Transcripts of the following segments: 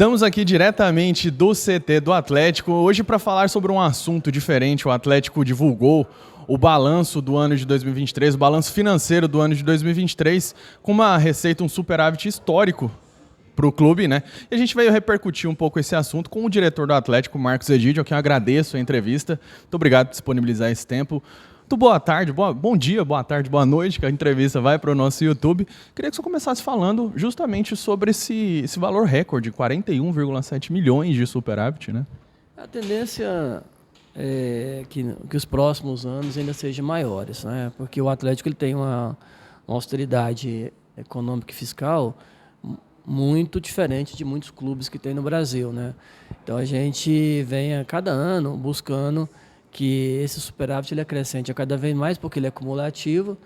Estamos aqui diretamente do CT do Atlético, hoje para falar sobre um assunto diferente. O Atlético divulgou o balanço do ano de 2023, o balanço financeiro do ano de 2023, com uma receita, um superávit histórico para o clube, né? E a gente veio repercutir um pouco esse assunto com o diretor do Atlético, Marcos Egídio, a quem eu agradeço a entrevista. Muito obrigado por disponibilizar esse tempo. Muito boa tarde, bom dia, boa tarde, boa noite, que a entrevista vai para o nosso YouTube. Queria que você começasse falando justamente sobre esse valor recorde, 41,7 milhões de superávit, né? A tendência é que os próximos anos ainda sejam maiores, né? Porque o Atlético ele tem uma austeridade econômica e fiscal muito diferente de muitos clubes que tem no Brasil, né? Então a gente vem a cada ano buscando que esse superávit ele acrescente a cada vez mais, porque ele é cumulativo,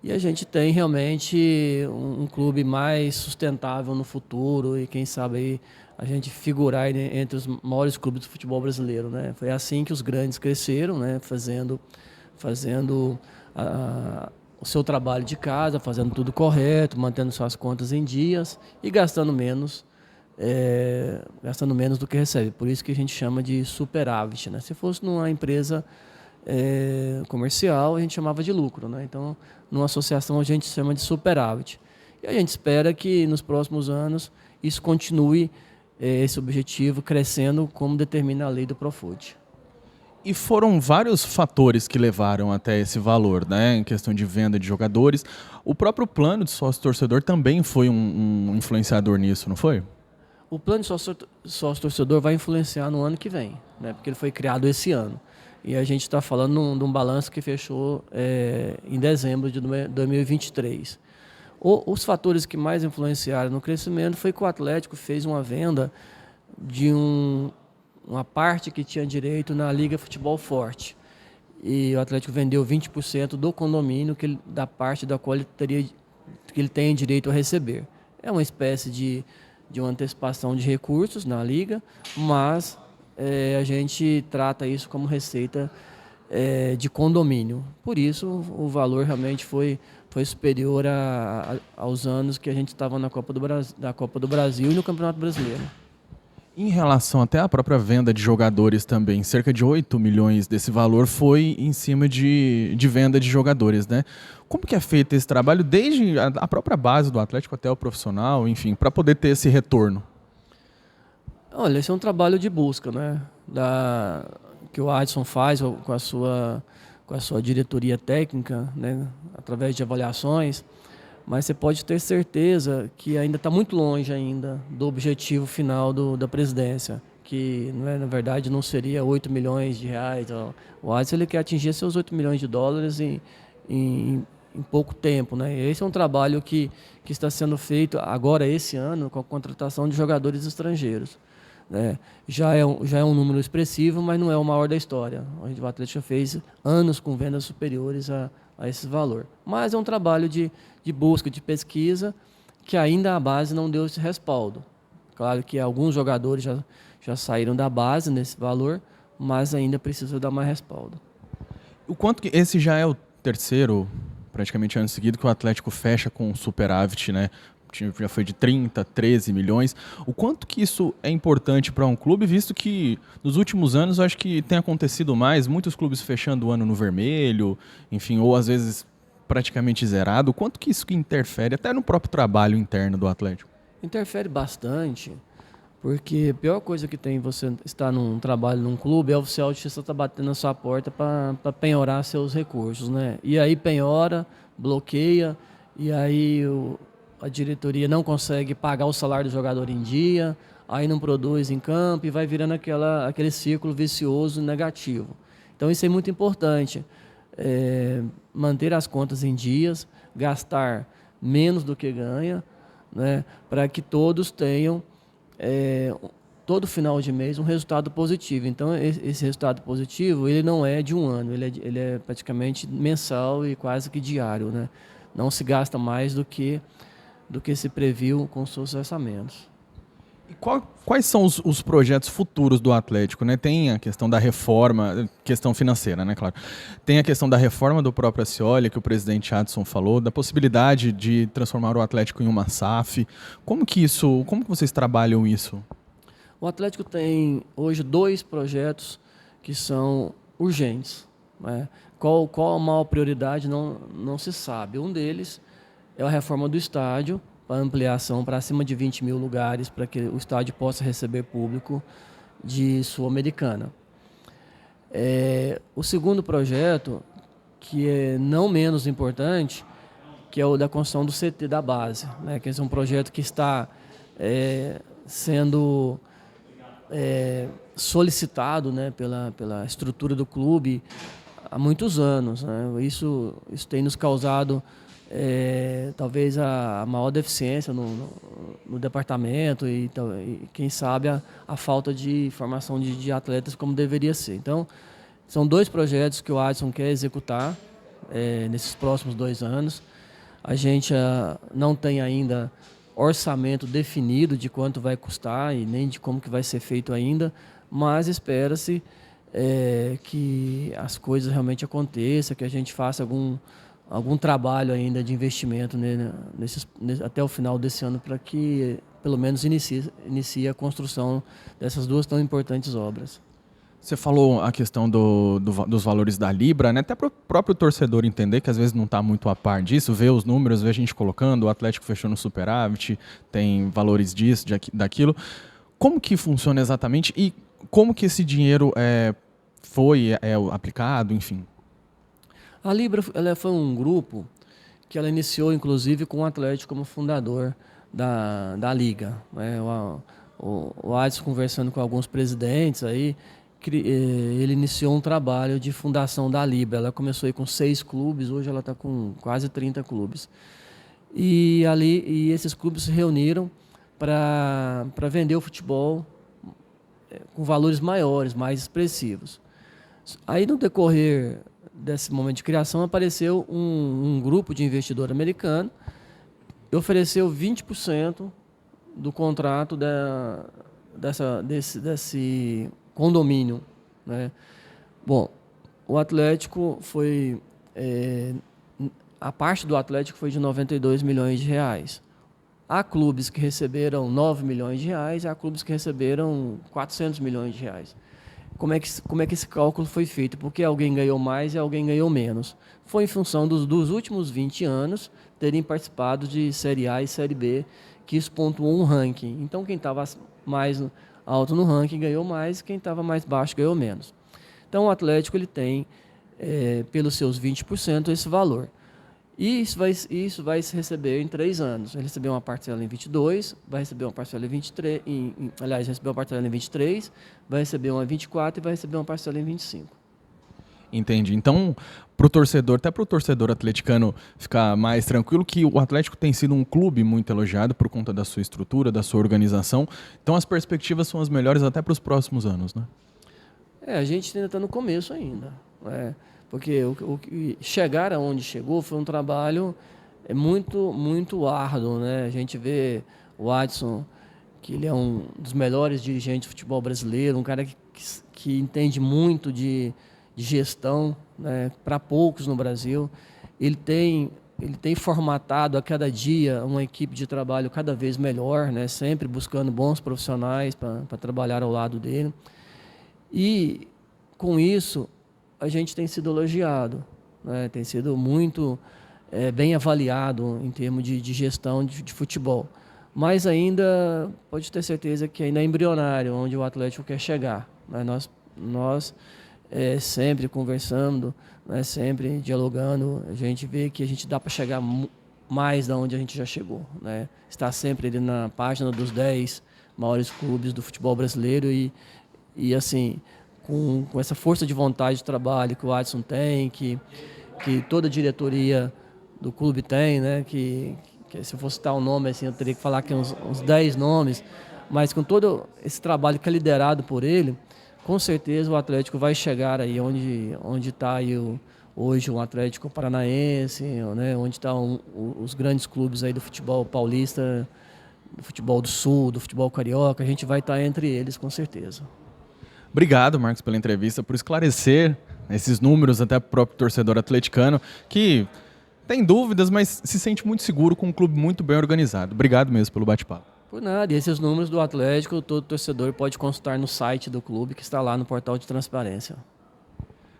e a gente tem realmente um clube mais sustentável no futuro e quem sabe aí a gente figurar entre os maiores clubes do futebol brasileiro, né? Foi assim que os grandes cresceram, né? Fazendo o seu trabalho de casa, fazendo tudo correto, mantendo suas contas em dias e gastando menos do que recebe. Por isso que a gente chama de superávit, né? Se fosse numa empresa comercial, a gente chamava de lucro, né? Então, numa associação, a gente chama de superávit. E a gente espera que nos próximos anos isso continue, esse objetivo, crescendo como determina a lei do Profut. E foram vários fatores que levaram até esse valor, né? Em questão de venda de jogadores. O próprio plano de sócio-torcedor também foi um influenciador nisso, não foi? O plano de sócio-torcedor vai influenciar no ano que vem, né? Porque ele foi criado esse ano. E a gente está falando de um balanço que fechou em dezembro de 2023. Os fatores que mais influenciaram no crescimento foi que o Atlético fez uma venda de uma parte que tinha direito na Liga Futebol Forte. E o Atlético vendeu 20% do condomínio da parte da qual ele tem direito a receber. É uma espécie de uma antecipação de recursos na Liga, mas a gente trata isso como receita de condomínio. Por isso, o valor realmente foi superior aos anos que a gente estava na Copa do Brasil e no Campeonato Brasileiro. Em relação até à própria venda de jogadores também, cerca de 8 milhões desse valor foi em cima de venda de jogadores, né? Como que é feito esse trabalho desde a própria base do Atlético até o profissional, enfim, para poder ter esse retorno? Olha, esse é um trabalho de busca, né? Que o Adson faz com a sua diretoria técnica, né? Através de avaliações. Mas você pode ter certeza que ainda está muito longe ainda do objetivo final da presidência, que na verdade não seria 8 milhões de reais. O Adson ele quer atingir seus 8 milhões de dólares em pouco tempo, né? Esse é um trabalho que está sendo feito agora, esse ano, com a contratação de jogadores estrangeiros, né? Já é um número expressivo, mas não é o maior da história. O Atlético já fez anos com vendas superiores a esse valor. Mas é um trabalho de busca, de pesquisa, que ainda a base não deu esse respaldo. Claro que alguns jogadores já saíram da base nesse valor, mas ainda precisa dar mais respaldo. O quanto que esse já é o terceiro, praticamente ano seguido, que o Atlético fecha com superávit, né? Já foi de 30, 13 milhões. O quanto que isso é importante para um clube, visto que nos últimos anos eu acho que tem acontecido mais, muitos clubes fechando o ano no vermelho, enfim, ou às vezes praticamente zerado. O quanto que isso interfere até no próprio trabalho interno do Atlético? Interfere bastante, porque a pior coisa que tem você estar num trabalho num clube é o oficial de justiça estar batendo na sua porta para penhorar seus recursos, né? E aí penhora, bloqueia, e aí a diretoria não consegue pagar o salário do jogador em dia, aí não produz em campo e vai virando aquele círculo vicioso negativo. Então isso é muito importante, manter as contas em dias, gastar menos do que ganha, né, para que todos tenham, todo final de mês, um resultado positivo. Então esse resultado positivo ele não é de um ano, ele é praticamente mensal e quase que diário, né? Não se gasta mais do que se previu com os seus orçamentos. E quais são os projetos futuros do Atlético, né? Tem a questão da reforma, questão financeira, né, claro. Tem a questão da reforma do próprio Scioli, que o presidente Adson falou, da possibilidade de transformar o Atlético em uma SAF. Como que vocês trabalham isso? O Atlético tem hoje 2 projetos que são urgentes, né? Qual a maior prioridade não se sabe. Um deles é a reforma do estádio, para ampliação para acima de 20 mil lugares, para que o estádio possa receber público de Sul-Americana. O segundo projeto, que é não menos importante, que é o da construção do CT da base, né? Que esse é um projeto que está sendo solicitado, né, pela estrutura do clube há muitos anos, né? Isso tem nos causado talvez a maior deficiência no departamento e quem sabe a falta de formação de atletas como deveria ser. Então, são 2 projetos que o Adson quer executar nesses próximos 2 anos. A gente não tem ainda orçamento definido de quanto vai custar e nem de como que vai ser feito ainda, mas espera-se que as coisas realmente aconteçam, que a gente faça algum trabalho ainda de investimento até o final desse ano para que pelo menos inicie a construção dessas 2 tão importantes obras. Você falou a questão dos valores da Libra, né? Até para o próprio torcedor entender que às vezes não está muito a par disso, ver os números, ver a gente colocando, o Atlético fechou no superávit, tem valores disso, daquilo. Como que funciona exatamente e como que esse dinheiro foi aplicado, enfim? A Libra foi um grupo que ela iniciou, inclusive, com o Atlético como fundador da Liga, né? O Adson, conversando com alguns presidentes aí, ele iniciou um trabalho de fundação da Libra. Ela começou aí com 6 clubes, hoje ela está com quase 30 clubes. E esses clubes se reuniram para vender o futebol com valores maiores, mais expressivos. Aí, no decorrer desse momento de criação, apareceu um grupo de investidor americano e ofereceu 20% do contrato desse condomínio, né? Bom, o Atlético foi... a parte do Atlético foi de 92 milhões de reais. Há clubes que receberam 9 milhões de reais, há clubes que receberam 400 milhões de reais. Como é que esse cálculo foi feito? Porque alguém ganhou mais e alguém ganhou menos. Foi em função dos últimos 20 anos terem participado de Série A e Série B, que isso pontuou um ranking. Então, quem estava mais alto no ranking ganhou mais, quem estava mais baixo ganhou menos. Então, o Atlético ele tem, pelos seus 20%, esse valor. E isso vai se receber em 3 anos. Ele recebeu uma parcela em 22, vai receber uma parcela em 23, aliás, recebeu uma parcela em 23, vai receber uma em 24 e vai receber uma parcela em 25. Entendi. Então, para o torcedor, até para o torcedor atleticano ficar mais tranquilo, que o Atlético tem sido um clube muito elogiado por conta da sua estrutura, da sua organização. Então, as perspectivas são as melhores até para os próximos anos, né? A gente ainda está no começo ainda, né? Porque chegar aonde chegou foi um trabalho muito, muito árduo, né? A gente vê o Adson, que ele é um dos melhores dirigentes de futebol brasileiro, um cara que entende muito de gestão, né? Para poucos no Brasil. Ele tem formatado a cada dia uma equipe de trabalho cada vez melhor, né? Sempre buscando bons profissionais para trabalhar ao lado dele. E com isso a gente tem sido elogiado, né? Tem sido muito bem avaliado em termos de gestão de futebol. Mas ainda, pode ter certeza que ainda é embrionário onde o Atlético quer chegar, né? Nós sempre conversando, né? Sempre dialogando, a gente vê que a gente dá para chegar mais da onde a gente já chegou, né? Está sempre ali na página dos 10 maiores clubes do futebol brasileiro e assim... Com essa força de vontade de trabalho que o Adson tem, que toda a diretoria do clube tem, né? Que se eu fosse citar um nome, assim, eu teria que falar aqui uns 10 nomes, mas com todo esse trabalho que é liderado por ele, com certeza o Atlético vai chegar aí onde está aí hoje o Atlético Paranaense, né? Onde estão os grandes clubes aí do futebol paulista, do futebol do Sul, do futebol carioca, a gente vai estar entre eles, com certeza. Obrigado, Marcos, pela entrevista, por esclarecer esses números até para o próprio torcedor atleticano, que tem dúvidas, mas se sente muito seguro com um clube muito bem organizado. Obrigado mesmo pelo bate-papo. Por nada. E esses números do Atlético, todo torcedor pode consultar no site do clube, que está lá no portal de transparência.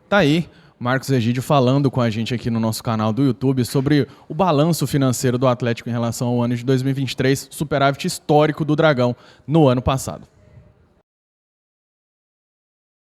Tá aí, Marcos Egídio falando com a gente aqui no nosso canal do YouTube sobre o balanço financeiro do Atlético em relação ao ano de 2023, superávit histórico do Dragão no ano passado.